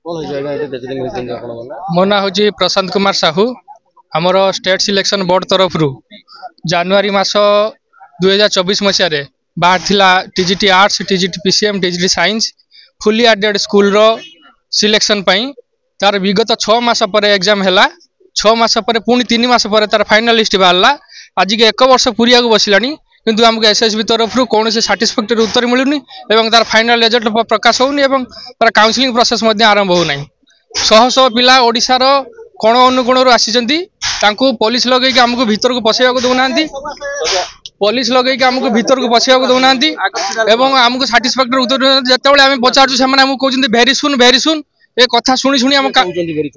मो ना हूँ प्रशांत कुमार साहू आमर स्टेट सिलेक्शन बोर्ड तरफ जानुरी मास 2024 मसीह बाहर थिला TGT arts TGT PCM TGT science fully aided school रो सिलेक्शन पाई तार विगत 6 मास पर एग्जाम है 6 मास पर पुणी 3 मास पर तार फाइनल लिस्ट बाहरला आज के 1 वर्ष पूरिया को बसलानी किंतु आमको एसएसबी तरफ कौन से साटिस्फैक्टरी उत्तर मिलूनी और तार फाइनल रिजल्ट प्रकाश होनी और तार काउंसलिंग प्रोसेस आरंभ होना शह शह पिला ओडिशार कोण अनुकोण आसी पुलिस लगे आमको भीतर को पशेवा दौना पुलिस लगे आमको भीतर को पशेवा दौना आमको साटिस्फैक्टरी उत्तर जिते आम पचारू से कहते भेरी सुन ए कथा शुणी शुणी आम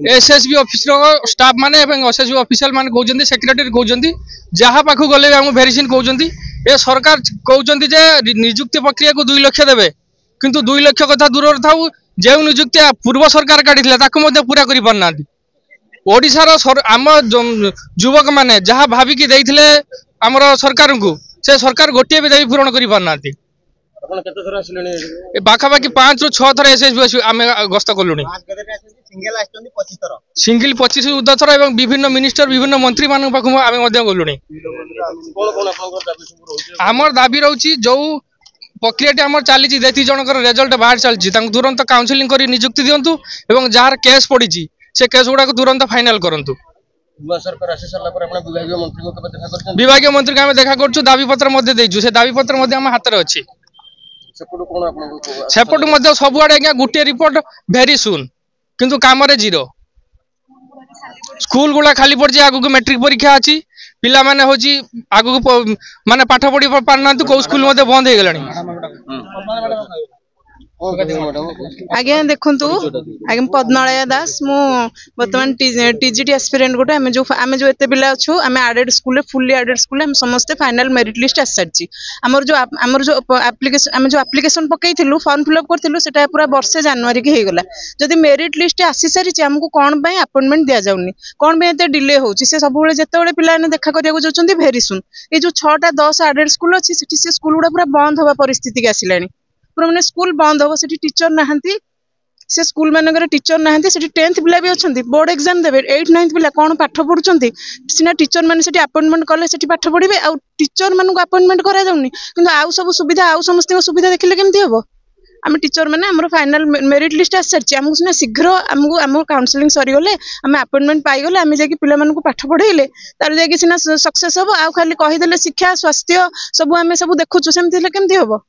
एसएसबी ऑफिसर स्टाफ माने एसएसबी ऑफिशियल माने कहते सेक्रेटरी कहते जहाँ पाख गले आम भेरीसिन कहते ए सरकार कहते निजुक्ति प्रक्रिया को 2 लाख देवे किंतु 2 लाख कथा दूर था जो निजुक्ति पूर्व सरकार काढ़ी पूरा कर पारना ओडिशार आम युवक माने जहाँ भाविकी देइथिले आमर सरकार को से सरकार गोटे भी दाबी पूरण कर पारना पाखापाखि 5 ରୁ 6 थर एसएसबी आम गस्त कलु सिंगल 25 ऊर्ध थर और विभिन्न मिनिस्टर विभिन्न मंत्री मान पाख आम गलु आमर दाबी रोची जो प्रक्रिया आम चली 3 जनकर रिजल्ट बाहर चलती तुरंत काउंसलिंग कर निजुक्ति दिंतु और जार केस पड़ी से केस गुड़ा तुरंत फाइनाल करूँ विभाग मंत्री को देखा कर दाबी पत्र देचु से दाबी पत्र आम हाथ में अच्छी सेपटू सबुआड़े आज्ञा गोटे रिपोर्ट भेरी सुन किंतु काम जीरो स्कूल गुड़ा खाली पड़ी आगु मैट्रिक परीक्षा अच्छी पिला माने होची आगु माने पाठ पढ़ी पारना कौ स्कूल बंद हो गलानी आज्ञा देखु आज्ञा पद्मलया दास मु बर्तमान टीजीटी एस्पिरेंट गोटे आम जो एत पिला अच्छु आम aided school fully aided school हम समस्ते फाइनल मेरिट लिस्ट आसी सारी आमर जो एप्लिकेशन पकईलु फॉर्म फिलअप करूँ से पूरा वर्षे जानुरी की होगला जदि मेरिट लिस्ट आसी सारी आमको कौन अपॉइंटमेंट दि जाऊनी कौन एत डिले होची से सब जिते पिला देखा करने जाऊँ भेरी सुन ये जो 6टा 10 एडेड स्कूल अच्छी से स्कूल गुड़ा पूरा बंद हवा परिस्थिति की आसिलानी पूरा मैंने स्कूल बंद हम से टीचर नहांती से स्कूल मानक टीचर नहांती से 10th पिला भी अच्छा बोर्ड एग्जाम देवे 8 9th पिला कौन पाठ पढ़ुंट सीना टीचर मैंने अपॉइंटमेंट कले पाठ पढ़े आ टीचर मान अपॉइंटमेंट करा जाऊनी किंतु आउ सब सुविधा आउ समस्त सुविधा देखिले केमती हम आम टीचर मैंने आम फाइनाल मेरिट लिस्ट आसी सारी आमको सीना शीघ्र आमको आम काउंसलिंग सरीगले आम अपॉइंटमेंट पाईगले आम जाकि पिला मानकु पाठ पढ़ेले तार जाकि सीना सक्सेस हम आउ खाली कहीदेले शिक्षा स्वास्थ्य सब आम सब देखुचु सेमती केमती हम